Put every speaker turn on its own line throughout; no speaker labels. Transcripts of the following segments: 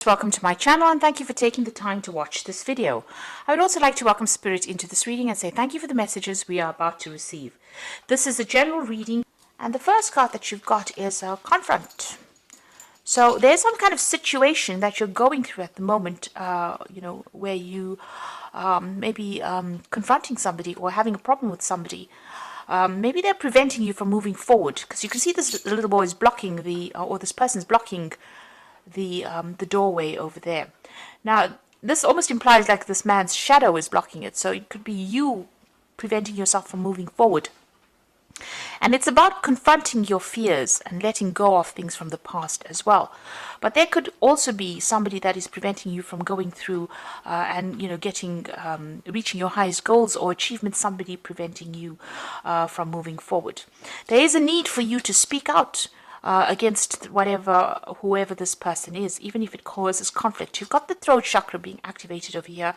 Welcome to my channel and thank you for taking the time to watch this video. I would also like to welcome Spirit into this reading and say thank you for the messages we are about to receive. This is a general reading and the first card that you've got is a confront. So there's some kind of situation that you're going through at the moment, where you maybe confronting somebody or having a problem with somebody. Maybe they're preventing you from moving forward because you can see this little boy is blocking or this person's blocking the doorway over there. Now, this almost implies like this man's shadow is blocking it, so it could be you preventing yourself from moving forward. And it's about confronting your fears and letting go of things from the past as well. But there could also be somebody that is preventing you from going through reaching your highest goals or achievements, somebody preventing you from moving forward. There is a need for you to speak out against whoever this person is, even if it causes conflict. You've got the throat chakra being activated over here.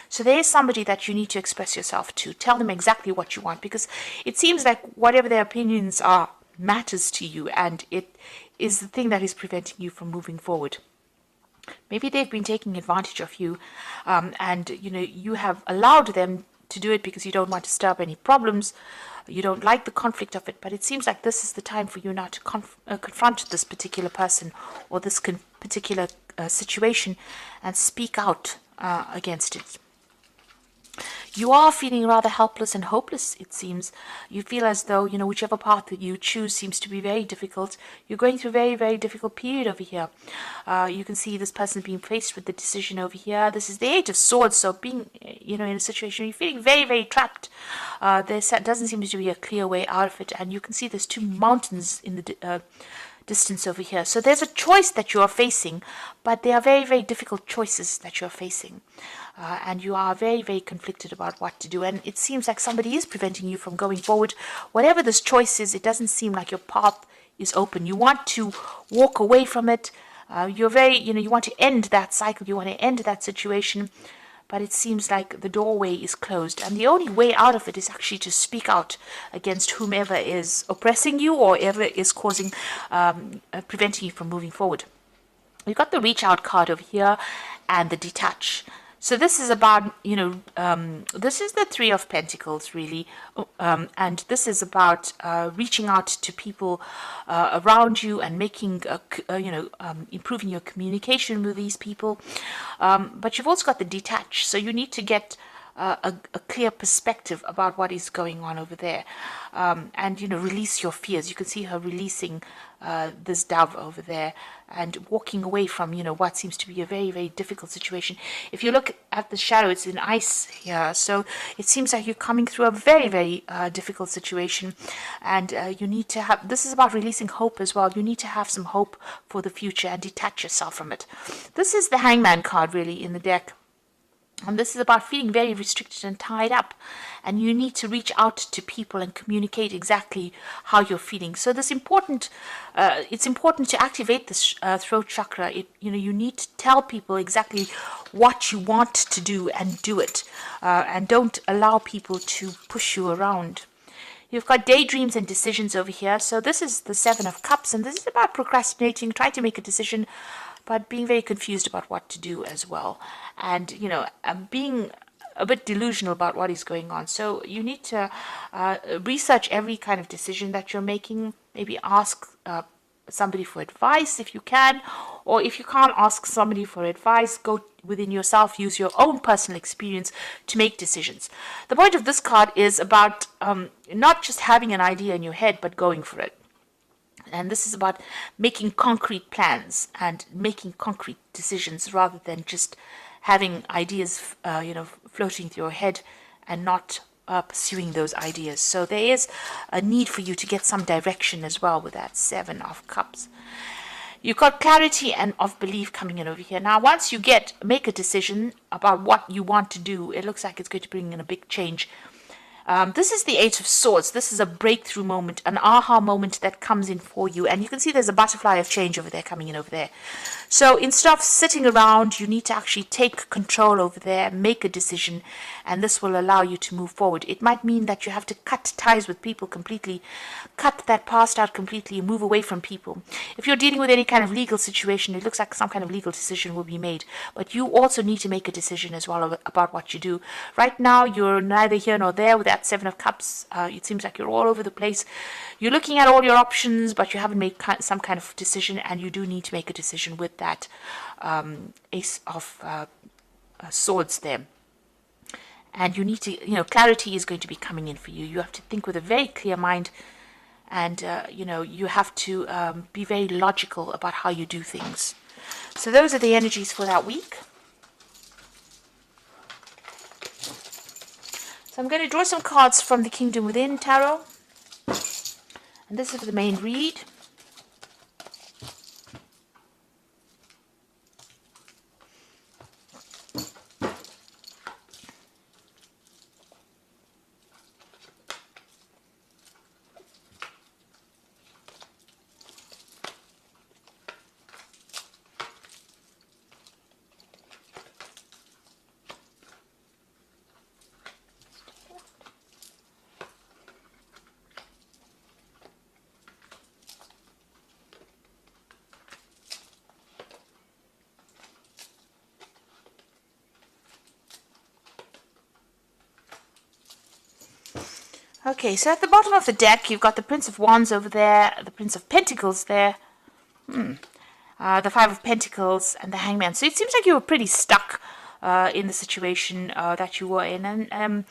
So there is somebody that you need to express yourself to. Tell them exactly what you want, because it seems like whatever their opinions are matters to you, and it is the thing that is preventing you from moving forward. Maybe they've been taking advantage of you, and you have allowed them to do it because you don't want to stir up any problems. You don't like the conflict of it, but it seems like this is the time for you now to confront this particular person or this particular situation and speak out against it. You are feeling rather helpless and hopeless, it seems. You feel as though, whichever path that you choose seems to be very difficult. You're going through a very, very difficult period over here. You can see this person being faced with the decision over here. This is the Eight of Swords, so being, in a situation where you're feeling very, very trapped. There doesn't seem to be a clear way out of it, and you can see there's two mountains in the distance over here. So there's a choice that you are facing, but they are very, very difficult choices that you're facing. And you are very, very conflicted about what to do. And it seems like somebody is preventing you from going forward. Whatever this choice is, it doesn't seem like your path is open. You want to walk away from it. You want to end that cycle. You want to end that situation. But it seems like the doorway is closed. And the only way out of it is actually to speak out against whomever is oppressing you or ever is preventing you from moving forward. You've got the reach out card over here and the detach. So this is about, this is the Three of Pentacles, really. And this is about reaching out to people around you and making, improving your communication with these people. But you've also got the detach. So you need to get a clear perspective about what is going on over there. And, release your fears. You can see her releasing this dove over there and walking away from, what seems to be a very, very difficult situation. If you look at the shadow, it's in ice here. So it seems like you're coming through a very, very difficult situation. And you need to have, this is about releasing hope as well. You need to have some hope for the future and detach yourself from it. This is the Hangman card, really, in the deck. And this is about feeling very restricted and tied up. And you need to reach out to people and communicate exactly how you're feeling. So it's important to activate this throat chakra. You need to tell people exactly what you want to do and do it. And don't allow people to push you around. You've got daydreams and decisions over here. So this is the Seven of Cups. And this is about procrastinating, trying to make a decision, but being very confused about what to do as well. And, being a bit delusional about what is going on. So you need to research every kind of decision that you're making. Maybe ask somebody for advice if you can. Or if you can't ask somebody for advice, go within yourself, use your own personal experience to make decisions. The point of this card is about not just having an idea in your head, but going for it. And this is about making concrete plans and making concrete decisions rather than just having ideas, floating through your head and not pursuing those ideas. So there is a need for you to get some direction as well with that Seven of Cups. You've got clarity and of belief coming in over here. Now, once you make a decision about what you want to do, it looks like it's going to bring in a big change. This is the Eight of Swords. This is a breakthrough moment, an aha moment that comes in for you. And you can see there's a butterfly of change over there coming in over there. So instead of sitting around, you need to actually take control over there, make a decision, and this will allow you to move forward. It might mean that you have to cut ties with people completely, cut that past out completely, move away from people. If you're dealing with any kind of legal situation, it looks like some kind of legal decision will be made, but you also need to make a decision as well about what you do. Right now, you're neither here nor there with that Seven of Cups. It seems like you're all over the place. You're looking at all your options, but you haven't made some kind of decision, and you do need to make a decision with that Ace of Swords there. And you need to, clarity is going to be coming in for you. You have to think with a very clear mind, and, you have to be very logical about how you do things. So those are the energies for that week. So I'm going to draw some cards from the Kingdom Within Tarot. And this is the main read. Okay, so at the bottom of the deck, you've got the Prince of Wands over there, the Prince of Pentacles there, the Five of Pentacles, and the Hangman. So it seems like you were pretty stuck in the situation that you were in. And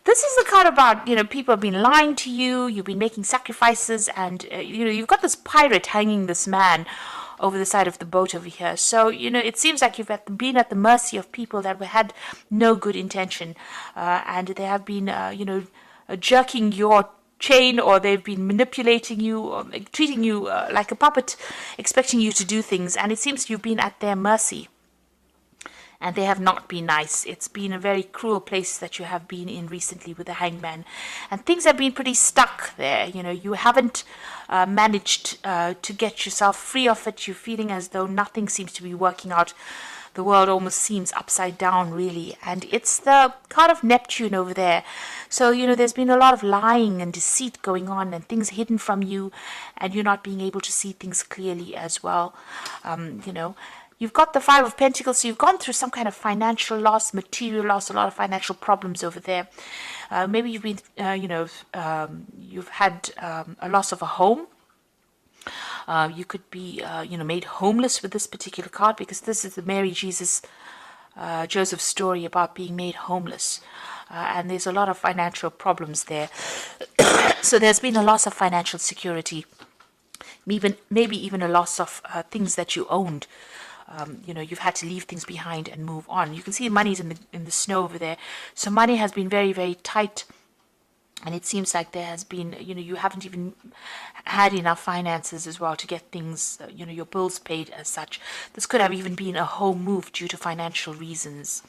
this is the card about, people have been lying to you, you've been making sacrifices, and, you've got this pirate hanging this man over the side of the boat over here. So, it seems like you've been at the mercy of people that had no good intention, and they have been, jerking your chain, or they've been manipulating you, or treating you like a puppet, expecting you to do things, and it seems you've been at their mercy, and they have not been nice. It's been a very cruel place that you have been in recently with the Hangman, and things have been pretty stuck there. You haven't managed to get yourself free of it. You're feeling as though nothing seems to be working out. The world almost seems upside down, really. And it's the card of Neptune over there. So, there's been a lot of lying and deceit going on, and things hidden from you, and you're not being able to see things clearly as well. You've got the Five of Pentacles, so you've gone through some kind of financial loss, material loss, a lot of financial problems over there. Maybe you've been, you've had a loss of a home. You could be, made homeless with this particular card, because this is the Mary, Jesus, Joseph story about being made homeless. And there's a lot of financial problems there. So there's been a loss of financial security, maybe even a loss of things that you owned. You've had to leave things behind and move on. You can see money's in the snow over there. So money has been very, very tight. And it seems like there has been, you haven't even had enough finances as well to get things, your bills paid as such. This could have even been a home move due to financial reasons.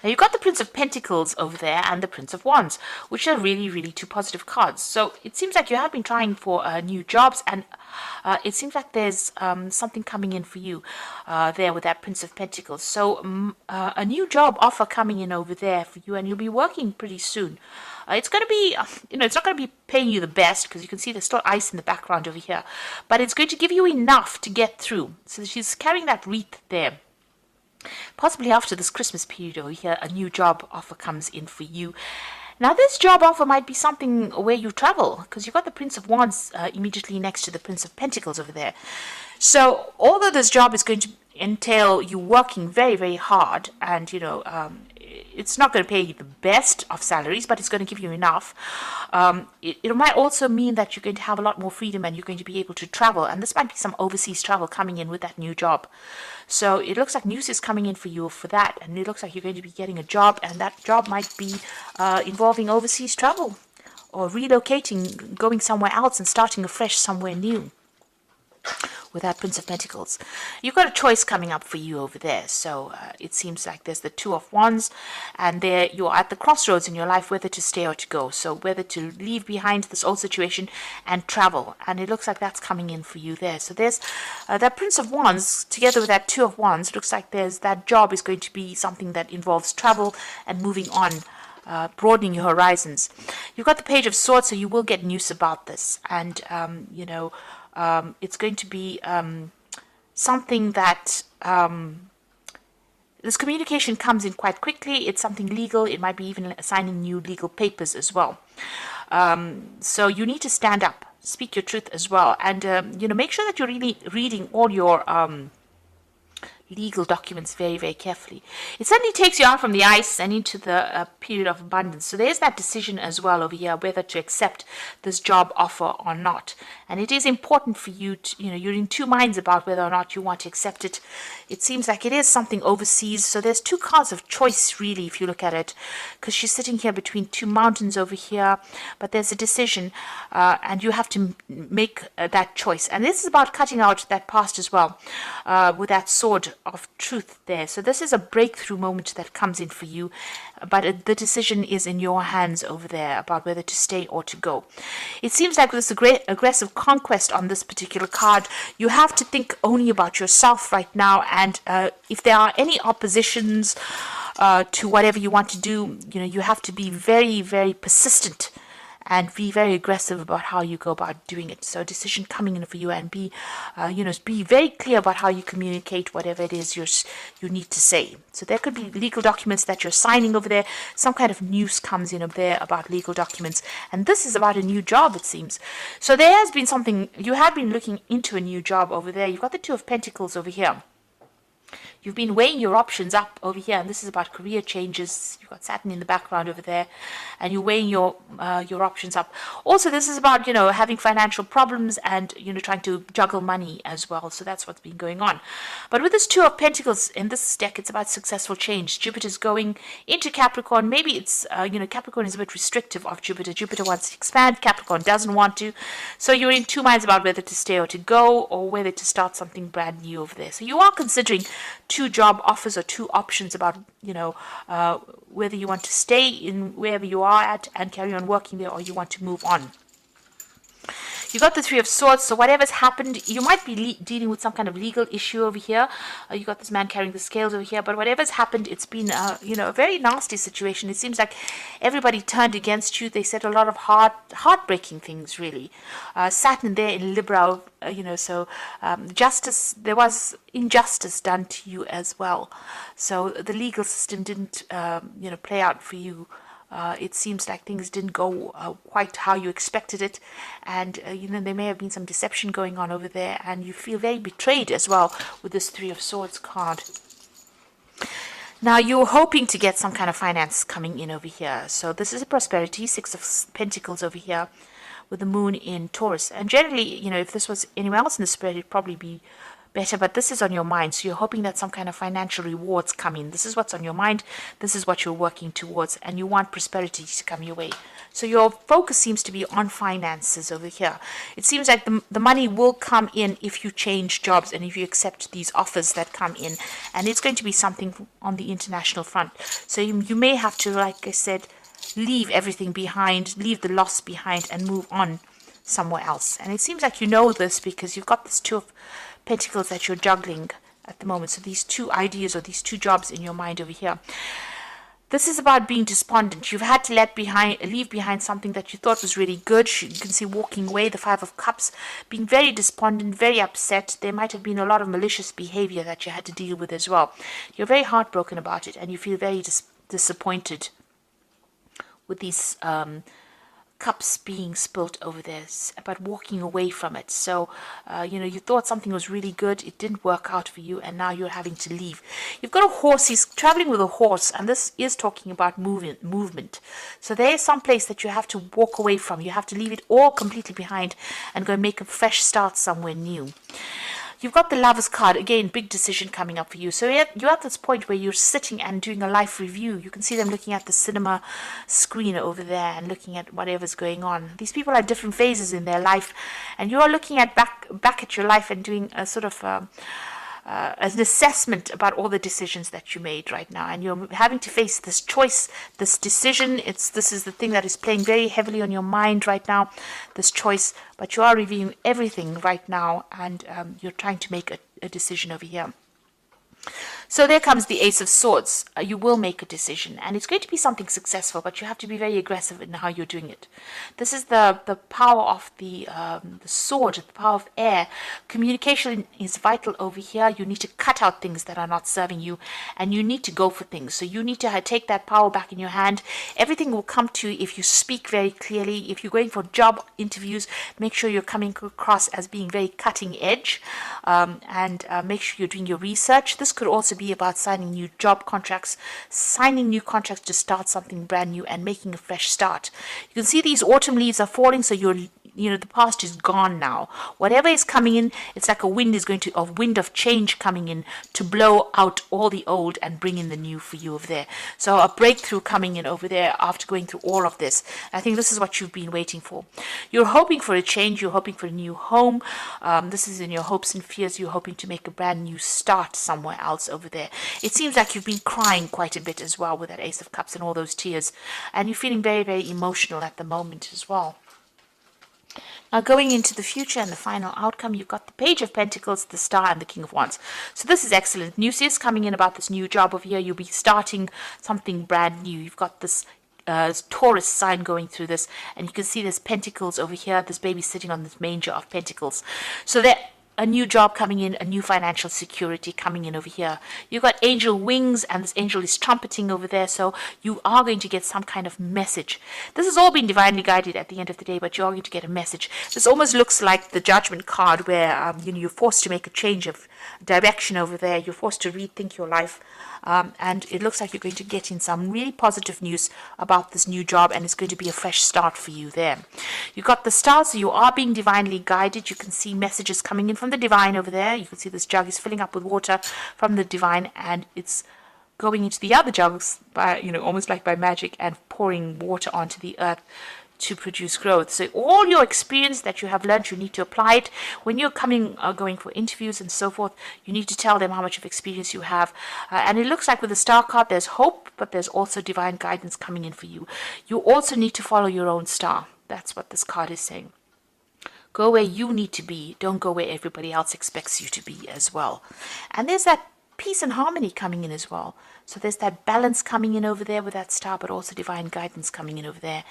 Now you've got the Prince of Pentacles over there and the Prince of Wands, which are really, really two positive cards. So it seems like you have been trying for new jobs, and it seems like there's something coming in for you there with that Prince of Pentacles. So a new job offer coming in over there for you, and you'll be working pretty soon. It's going to be, it's not going to be paying you the best, because you can see there's still ice in the background over here, but it's going to give you enough to get through. So she's carrying that wreath there. Possibly after this Christmas period over here, a new job offer comes in for you. Now, this job offer might be something where you travel, because you've got the Prince of Wands immediately next to the Prince of Pentacles over there. So, although this job is going to entail you working very, very hard, and, it's not going to pay you the best of salaries, but it's going to give you enough. It might also mean that you're going to have a lot more freedom, and you're going to be able to travel. And this might be some overseas travel coming in with that new job. So it looks like news is coming in for you for that. And it looks like you're going to be getting a job, and that job might be involving overseas travel, or relocating, going somewhere else and starting afresh somewhere new. with that Prince of Pentacles. You've got a choice coming up for you over there. So it seems like there's the Two of Wands, and there you're at the crossroads in your life, whether to stay or to go. So whether to leave behind this old situation and travel. And it looks like that's coming in for you there. So there's that Prince of Wands together with that Two of Wands. Looks like there's that job is going to be something that involves travel and moving on. Broadening your horizons. You've got the Page of Swords, so you will get news about this, and it's going to be something that this communication comes in quite quickly. It's something legal. It might be even signing new legal papers as well. So you need to stand up, speak your truth as well, and make sure that you're really reading all your legal documents very, very carefully. It certainly takes you out from the ice and into the period of abundance. So there's that decision as well over here, whether to accept this job offer or not. And it is important for you to, you're in two minds about whether or not you want to accept it. It seems like it is something overseas. So there's two cards of choice, really, if you look at it, because she's sitting here between two mountains over here. But there's a decision, and you have to make that choice. And this is about cutting out that past as well, with that sword of truth there. So this is a breakthrough moment that comes in for you, but the decision is in your hands over there about whether to stay or to go. It seems like there's a great aggressive conquest on this particular card. You have to think only about yourself right now, and if there are any oppositions to whatever you want to do, you have to be very, very persistent and be very aggressive about how you go about doing it. So a decision coming in for you, and be very clear about how you communicate whatever it is you need to say. So there could be legal documents that you're signing over there. Some kind of news comes in over there about legal documents. And this is about a new job, it seems. So there has been something, you have been looking into a new job over there. You've got the Two of Pentacles over here. You've been weighing your options up over here, and this is about career changes. You've got Saturn in the background over there, and you're weighing your options up. Also, this is about, having financial problems and, trying to juggle money as well. So that's what's been going on. But with this Two of Pentacles in this deck, it's about successful change. Jupiter's going into Capricorn. Maybe it's, Capricorn is a bit restrictive of Jupiter. Jupiter wants to expand. Capricorn doesn't want to. So you're in two minds about whether to stay or to go, or whether to start something brand new over there. So you are considering two job offers or two options about, whether you want to stay in wherever you are at and carry on working there, or you want to move on. You got the Three of Swords, so whatever's happened, you might be dealing with some kind of legal issue over here. You got this man carrying the scales over here, but whatever's happened, it's been, a very nasty situation. It seems like everybody turned against you. They said a lot of heartbreaking things, really. Saturn there in Libra, justice, there was injustice done to you as well. So the legal system didn't, play out for you. It seems like things didn't go quite how you expected it, and there may have been some deception going on over there, and you feel very betrayed as well with this Three of Swords card. Now you're hoping to get some kind of finance coming in over here. So this is a prosperity. Six of Pentacles over here with the moon in Taurus, and generally, if this was anywhere else in the spirit, it'd probably be better, but this is on your mind, so you're hoping that some kind of financial rewards come in. This is what's on your mind. This is what you're working towards, and you want prosperity to come your way. So your focus seems to be on finances over here. It seems like the money will come in if you change jobs and if you accept these offers that come in, and it's going to be something on the international front. So you may have to, like I said, leave everything behind, leave the loss behind, and move on somewhere else. And it seems like you know this because you've got this Two of Pentacles that you're juggling at the moment. So these two ideas or these two jobs in your mind over here. This is about being despondent. You've had to leave behind something that you thought was really good. You can see walking away, the Five of Cups, being very despondent, very upset. There might have been a lot of malicious behavior that you had to deal with as well. You're very heartbroken about it, and you feel very disappointed with these cups being spilt over this, but walking away from it. So, you thought something was really good, it didn't work out for you, and now you're having to leave. You've got a horse, he's traveling with a horse, and this is talking about movement. So there is some place that you have to walk away from. You have to leave it all completely behind and go and make a fresh start somewhere new. You've got the Lovers card. Again, big decision coming up for you. So you're at this point where you're sitting and doing a life review. You can see them looking at the cinema screen over there and looking at whatever's going on. These people are at different phases in their life, and you are looking at back at your life and doing a sort of an assessment about all the decisions that you made right now, and you're having to face this choice, this decision. This is the thing that is playing very heavily on your mind right now, this choice. But you are reviewing everything right now, and you're trying to make a decision over here. So there comes the Ace of Swords. You will make a decision, and it's going to be something successful, but you have to be very aggressive in how you're doing it. This is the power of the sword, the power of air. Communication is vital over here. You need to cut out things that are not serving you, and you need to go for things. So you need to take that power back in your hand. Everything will come to you if you speak very clearly. If you're going for job interviews, make sure you're coming across as being very cutting edge, and make sure you're doing your research. This could also be about signing new job contracts, signing new contracts to start something brand new and making a fresh start. You can see these autumn leaves are falling, so the past is gone now. Whatever is coming in, it's like a wind of change coming in to blow out all the old and bring in the new for you over there. So a breakthrough coming in over there after going through all of this. I think this is what you've been waiting for. You're hoping for a change. You're hoping for a new home. This is in your hopes and fears. You're hoping to make a brand new start somewhere else over there. It seems like you've been crying quite a bit as well with that Ace of Cups and all those tears. And you're feeling very, very emotional at the moment as well. Now, going into the future and the final outcome, you've got the Page of Pentacles, the Star, and the King of Wands. So this is excellent. News is coming in about this new job over here. You'll be starting something brand new. You've got this Taurus sign going through this, and you can see there's pentacles over here. This baby sitting on this manger of pentacles. So that a new job coming in, a new financial security coming in over here. You've got angel wings, and this angel is trumpeting over there, so you are going to get some kind of message. This has all been divinely guided at the end of the day, but you're going to get a message. This almost looks like the Judgment card, where you're forced to make a change of direction over there. You're forced to rethink your life. And it looks like you're going to get in some really positive news about this new job, and it's going to be a fresh start for you there. You've got the stars, so you are being divinely guided. You can see messages coming in from the divine over there. You can see this jug is filling up with water from the divine, and it's going into the other jugs by, almost like by magic, and pouring water onto the earth to produce growth. So all your experience that you have learned, you need to apply it. When you're going for interviews and so forth, you need to tell them how much of experience you have. And it looks like with the Star card, there's hope, but there's also divine guidance coming in for you. You also need to follow your own star. That's what this card is saying. Go where you need to be. Don't go where everybody else expects you to be as well. And there's that peace and harmony coming in as well. So there's that balance coming in over there with that star, but also divine guidance coming in over there.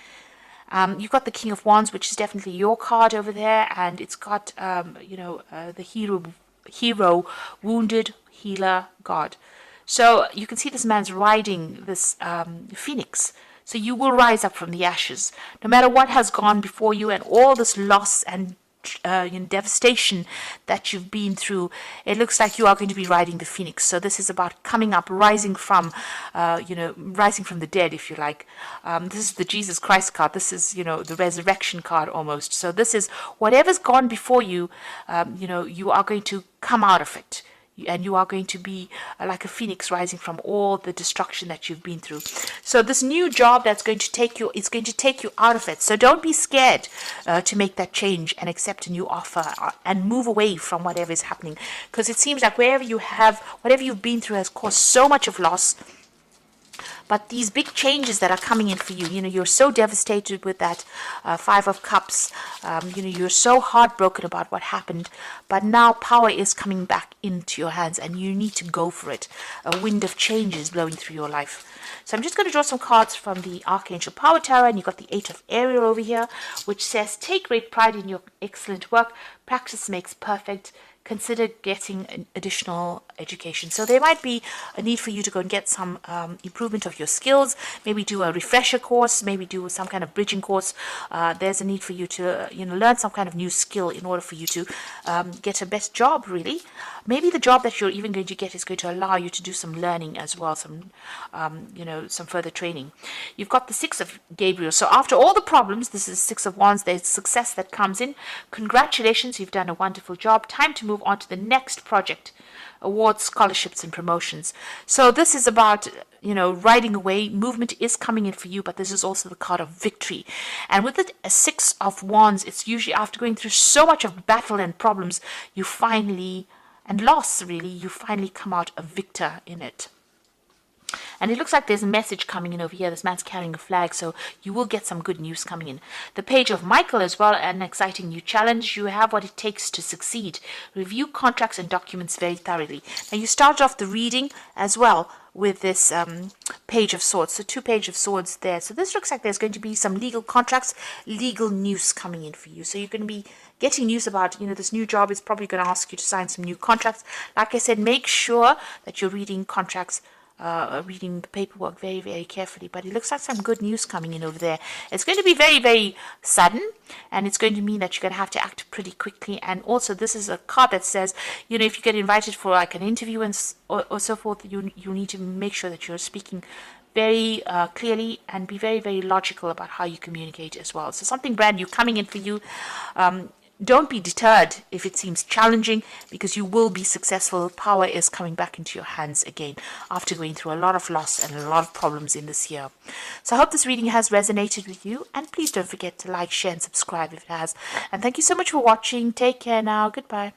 You've got the King of Wands, which is definitely your card over there, and it's got, the hero, wounded, healer, God. So you can see this man's riding this phoenix. So you will rise up from the ashes, no matter what has gone before you and all this loss and devastation that you've been through. It looks like you are going to be riding the phoenix. So this is about coming up, rising from the dead, if you like. This is the Jesus Christ card. This is, the resurrection card almost. So this is whatever's gone before you, you are going to come out of it. And you are going to be like a phoenix rising from all the destruction that you've been through. So this new job that's going to take you, it's going to take you out of it. So don't be scared to make that change and accept a new offer and move away from whatever is happening. Because it seems like whatever you've been through has caused so much of loss. But these big changes that are coming in for you, you're so devastated with that Five of Cups. You're so heartbroken about what happened. But now power is coming back into your hands, and you need to go for it. A wind of change is blowing through your life. So I'm just going to draw some cards from the Archangel Power Tarot, and you've got the Eight of Aries over here, which says, take great pride in your excellent work. Practice makes perfect. Consider getting an additional education. So there might be a need for you to go and get some improvement of your skills, maybe do a refresher course, maybe do some kind of bridging course. There's a need for you to learn some kind of new skill in order for you to get a best job, really. Maybe the job that you're even going to get is going to allow you to do some learning as well, some further training. You've got the Six of Gabriel. So after all the problems, this is Six of Wands, there's success that comes in. Congratulations, you've done a wonderful job. Time to move move on to the next project, awards, scholarships, and promotions. So this is about, riding away. Movement is coming in for you, but this is also the card of victory. And with it, a Six of Wands, it's usually after going through so much of battle and problems, you finally, and loss really, you finally come out a victor in it. And it looks like there's a message coming in over here. This man's carrying a flag, so you will get some good news coming in. The Page of Michael as well, an exciting new challenge. You have what it takes to succeed. Review contracts and documents very thoroughly. Now, you start off the reading as well with this Page of Swords. So 2 Page of Swords there. So this looks like there's going to be some legal contracts, legal news coming in for you. So you're going to be getting news about, this new job is probably going to ask you to sign some new contracts. Like I said, make sure that you're reading contracts, reading the paperwork very, very carefully. But it looks like some good news coming in over there. It's going to be very, very sudden, and it's going to mean that you're going to have to act pretty quickly. And also, this is a card that says, if you get invited for like an interview or so forth, you need to make sure that you're speaking very clearly and be very, very logical about how you communicate as well. So something brand new coming in for you. Don't be deterred if it seems challenging, because you will be successful. Power is coming back into your hands again after going through a lot of loss and a lot of problems in this year. So I hope this reading has resonated with you, and please don't forget to like, share and subscribe if it has. And thank you so much for watching. Take care now. Goodbye.